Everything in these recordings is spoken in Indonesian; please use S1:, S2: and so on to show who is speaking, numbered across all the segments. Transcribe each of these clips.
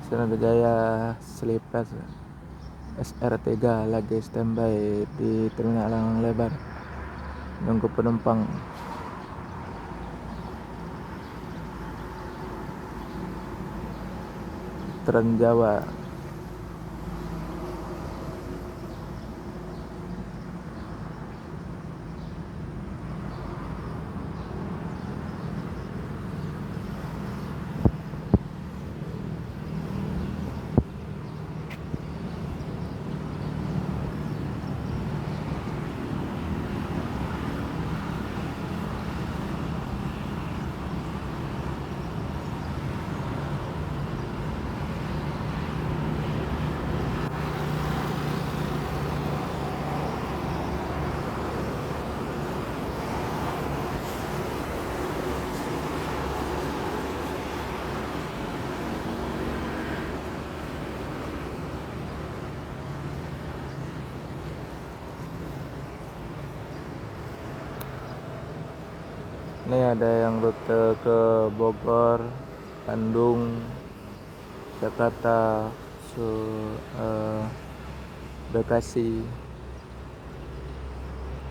S1: Sriwijaya Sleeper SR3 lagi standby di Terminal Langang Lebar nunggu penumpang. Trans Jawa. Ini ada yang rute ke Bogor, Bandung, Jakarta, Bekasi,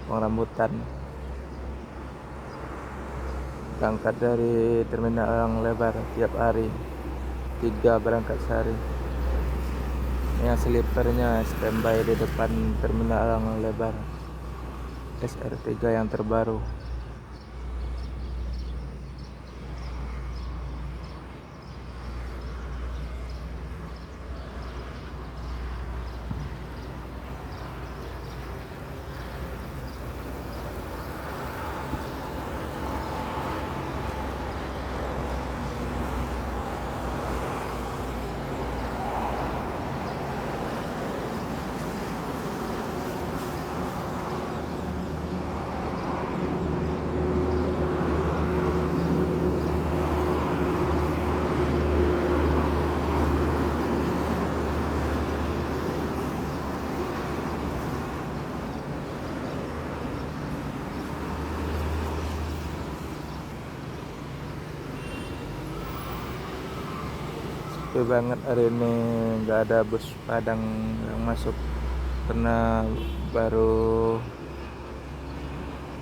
S1: Rambutan. Berangkat dari Terminal Langang Lebar tiap hari, 3 berangkat sehari. Yang sleepernya standby di depan Terminal Langang Lebar SR3 yang terbaru. Sepi banget hari ini, nggak ada bus Padang yang masuk karena baru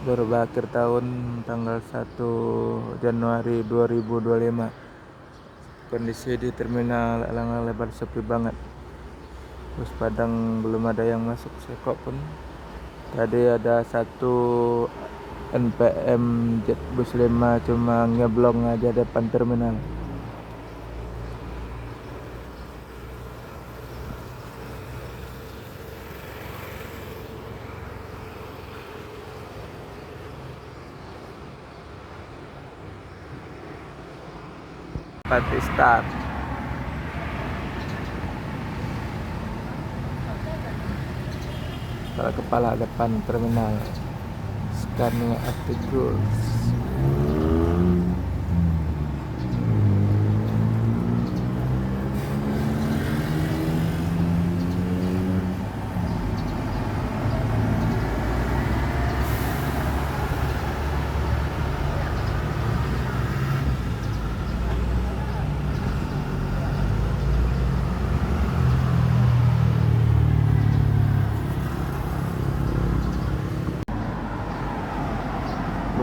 S1: berakhir tahun tanggal 1 Januari 2025. Kondisi di Terminal Langang Lebar sepi banget, bus Padang belum ada yang masuk sekok pun. Tadi ada satu NPM Jet Bus 5 cuma ngeblong aja depan terminal. Pati start. Kepala depan terminal Scania Articus.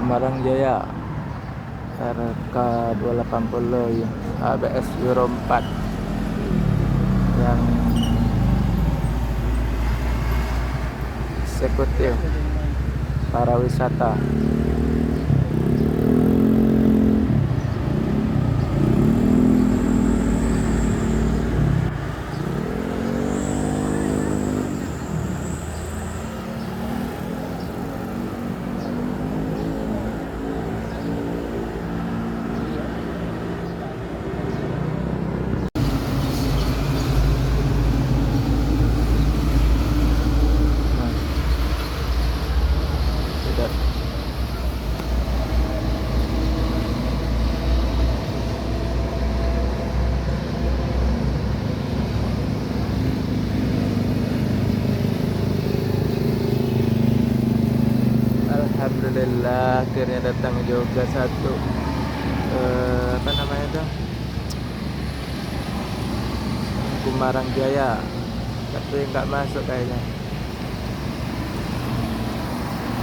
S1: Semarang Jaya RK 280 ABS Euro 4 yang eksekutif para wisata. Tidak. Alhamdulillah akhirnya datang juga satu apa namanya itu, Kumarang Jaya, tapi nggak masuk kayaknya.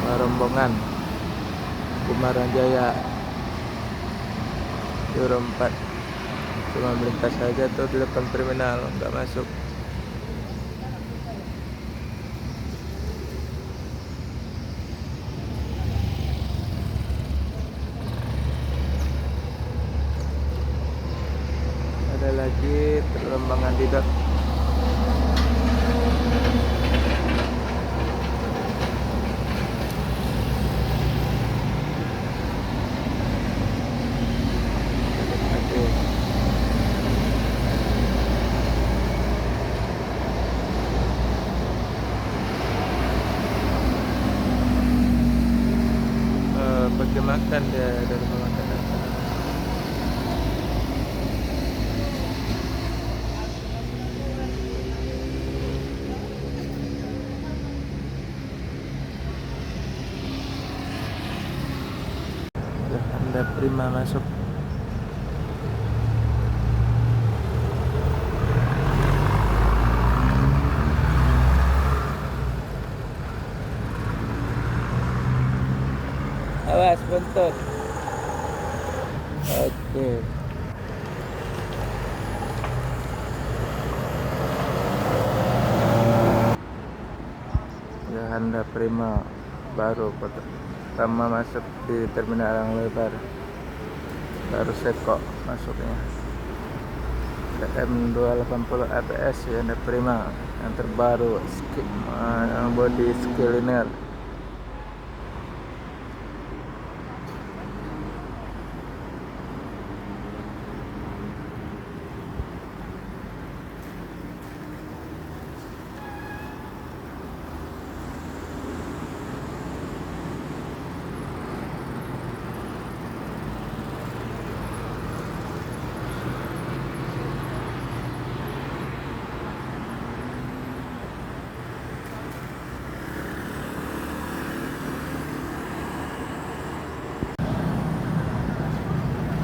S1: Rombongan Kumarang Jaya Euro 4 cuma melintas saja tuh di depan terminal, nggak masuk. Ada lagi rombongan Didot. Pakai makan dia dari rumah makan. Anda Prima masuk. Awas buntut. Oke. Ya, Anda Prima baru pertama masuk di terminal yang lebar. Baru sekok masuknya. M280 ABS ya, Anda Prima yang terbaru, body skilliner.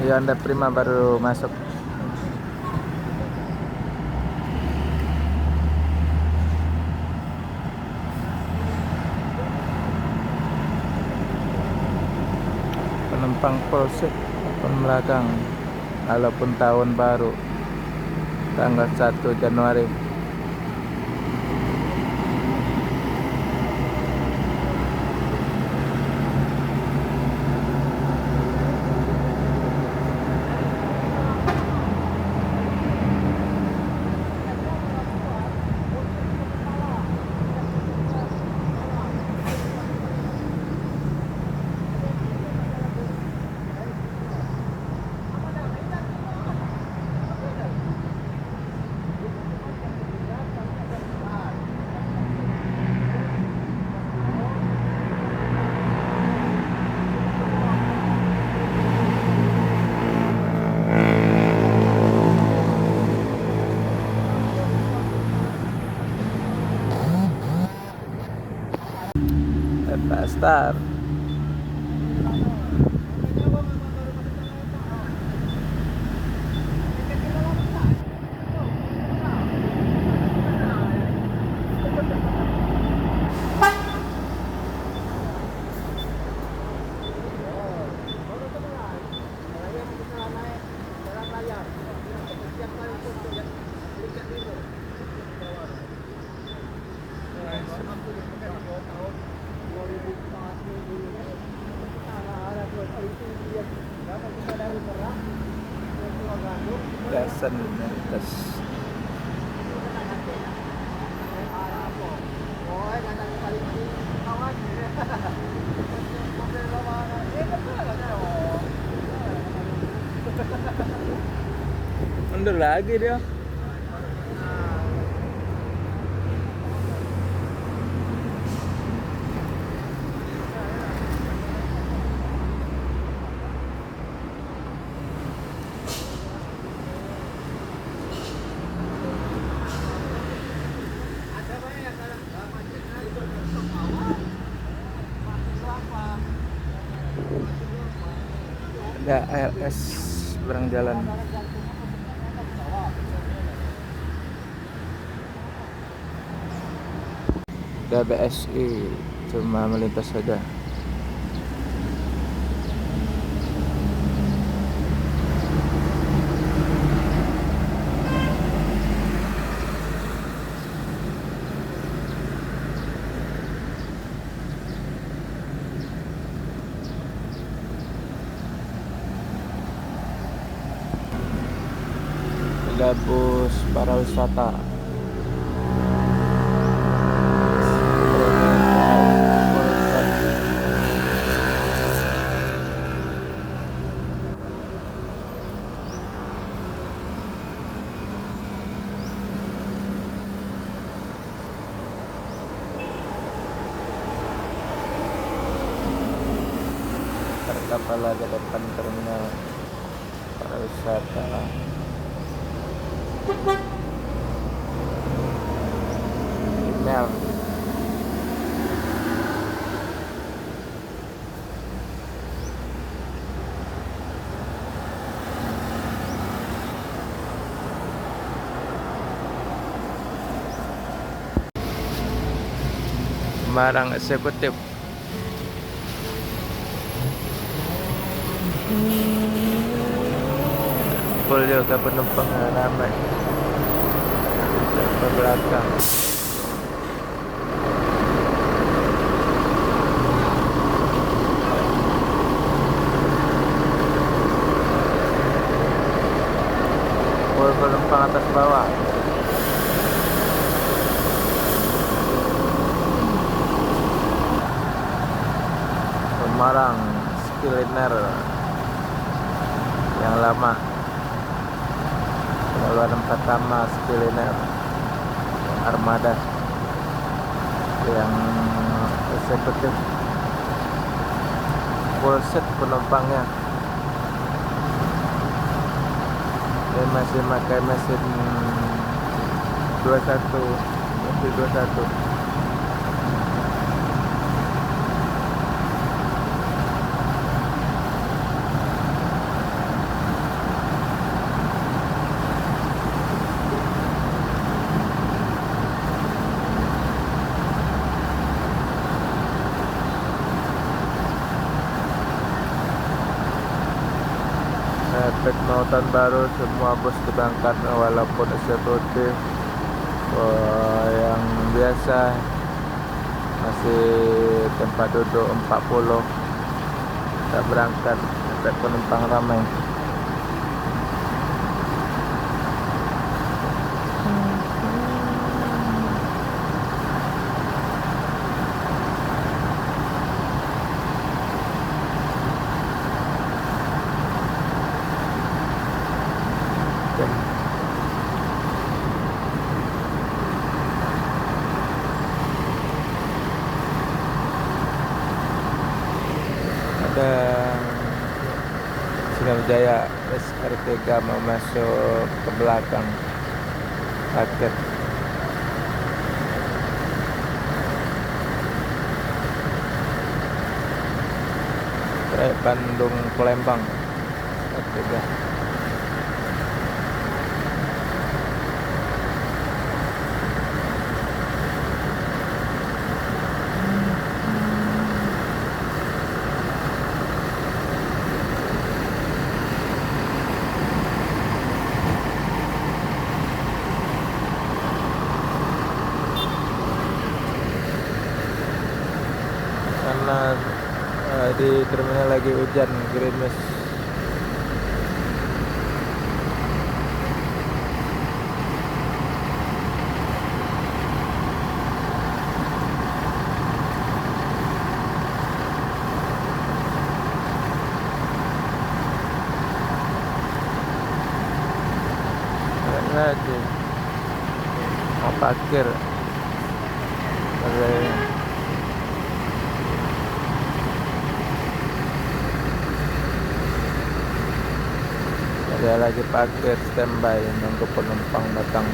S1: Ya, Anda Prima baru masuk. Penumpang Polsek depan belakang, walaupun tahun baru tanggal 1 Januari. Start. Gasan atas. Mundur lagi dia. Ada ALS seberang jalan. GBSI cuma melintas saja. Ada bus para wisata. Kapal di depan terminal para wisata. Email. Semarang Eksekutif. Full juga penumpang ramai ke belakang. Full penumpang atas bawah. Semarang Skiliner yang lama, pengeluaran pertama Skiliner Armada yang eksekutif, full set penumpangnya. Dia masih pakai mesin 21, mesin 21. Efek mau tahun baru, semua bus diberangkat walaupun eksekutif. Yang biasa masih tempat duduk 40 tak berangkat, efek penumpang ramai. Ada Sriwijaya SR3 mau masuk ke belakang paket. Trayek Bandung Palembang SR3. Karena di terminal lagi hujan gerimis. Lagi mau parkir. Dia lagi parkir standby nunggu penumpang datang.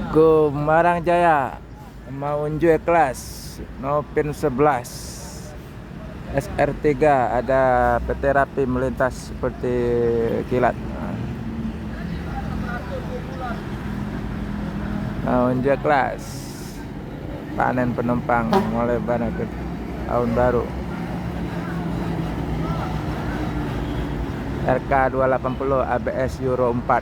S1: Go Marang Jaya mau unjuk kelas Nopin 11 SR3, ada PT Rapi melintas seperti kilat. Unjuk kelas panen penumpang mulai ke tahun baru. RK 280 ABS Euro 4.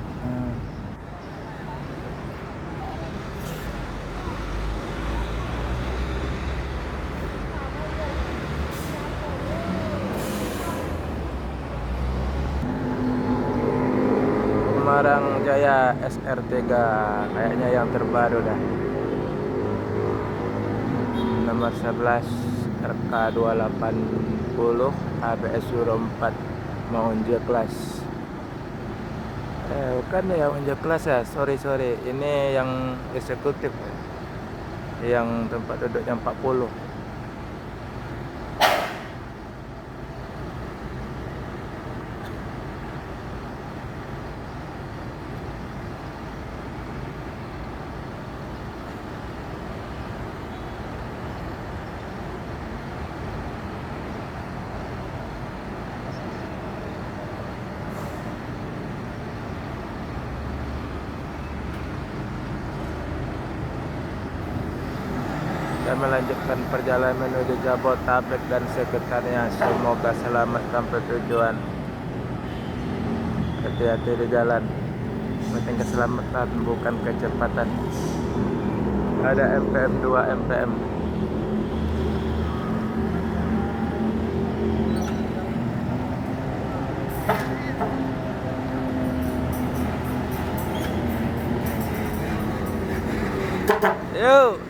S1: Semarang Jaya SR3 kayaknya yang terbaru dah. Nomor 11 RK 280 ABS Euro 4 mau unjuk kelas. Bukan ya unjuk kelas ya, sorry ini yang eksekutif, yang tempat duduknya 40. Dan melanjutkan perjalanan menuju Jabodetabek dan sekitarnya. Semoga selamat sampai tujuan. Hati-hati di jalan. Penting keselamatan bukan kecepatan. Ada MPM 2 MPM. Yuk.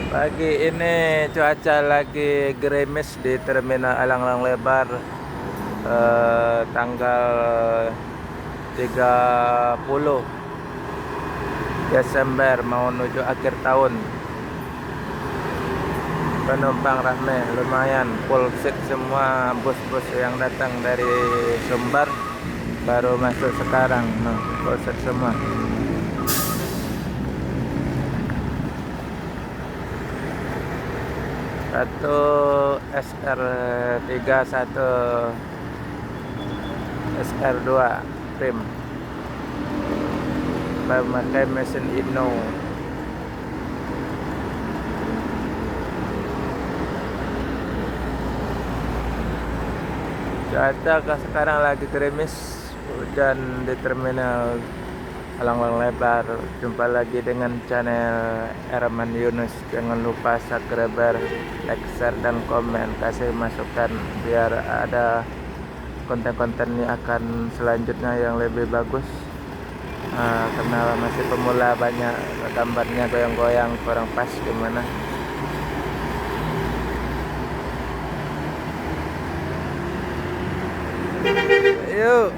S1: Pagi ini cuaca lagi gerimis di Terminal Elang-Elang Lebar, tanggal 30 Desember mau menuju akhir tahun. Penumpang ramai, lumayan full seat semua bus-bus yang datang dari Sumbar baru masuk sekarang, full seat semua. Satu SR3, satu SR2 trim memakai mesin Inno. Cuaca sekarang lagi gerimis, hujan di Terminal Elang-Elang Lebar. Jumpa lagi dengan channel Herman Yunus. Jangan lupa subscribe, like, share, dan komen. Kasih masukan biar ada konten-konten yang akan selanjutnya yang lebih bagus. Karena masih pemula, banyak gambarnya goyang-goyang kurang pas gimana. Yuk.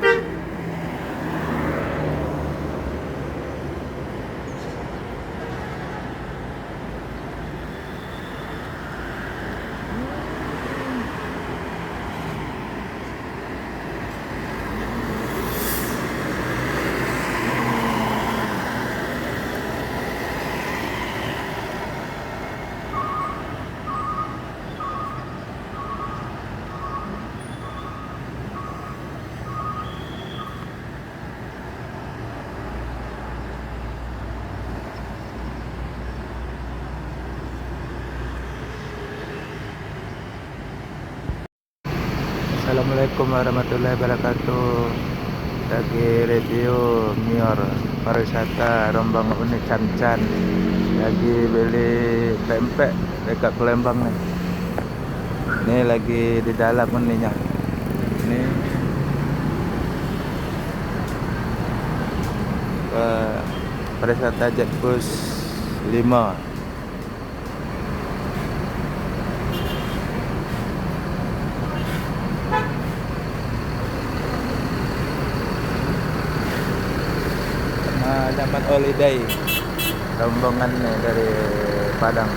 S1: Assalamualaikum warahmatullahi wabarakatuh. Lagi review Mior pariwisata rombongan unik Can-Can. Lagi beli pempek dekat Palembang nih. Ini lagi di dalam uninya. Ini pariwisata Jetbus 5. Dapat holiday rombongan nih dari Padang.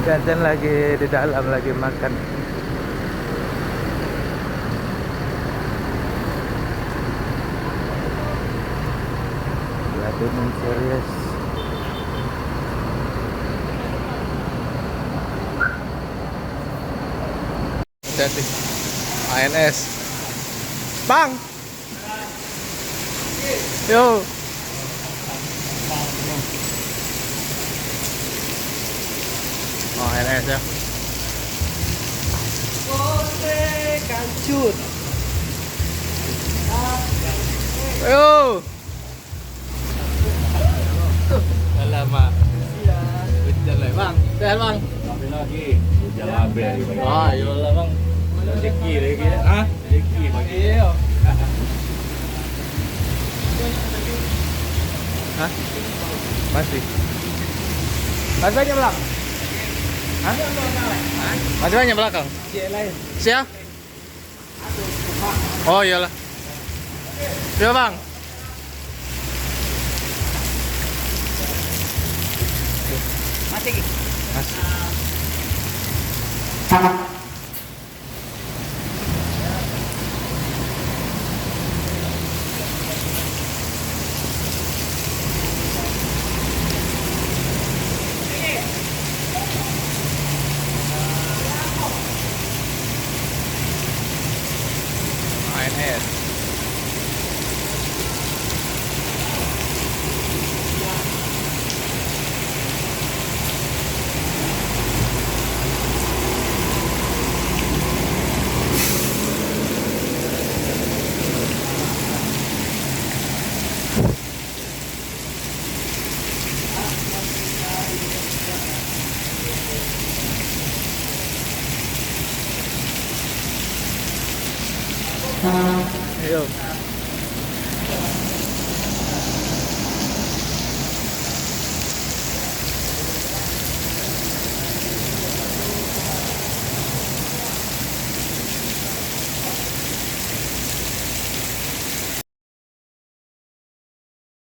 S1: Gantian lagi di dalam lagi makan. Platinum Series. Hati-hati. ANS. Bang. Yo. Oh, ANS ya.
S2: Kancut.
S1: Yo. Alamak. Hujan lah, Bang. Sehat, Bang.
S2: Sampai lagi. Hujan abe.
S1: Oh, iyalah, Bang.
S2: Rezeki lagi. Hah? Rezeki bagi.
S1: Iya. Hah? Masih. Masih banyak belakang? Hah? Masih banyak belakang? Siap? Oh iyalah. Iya Bang.
S2: Masih.
S1: Masih. ANS. Ayo.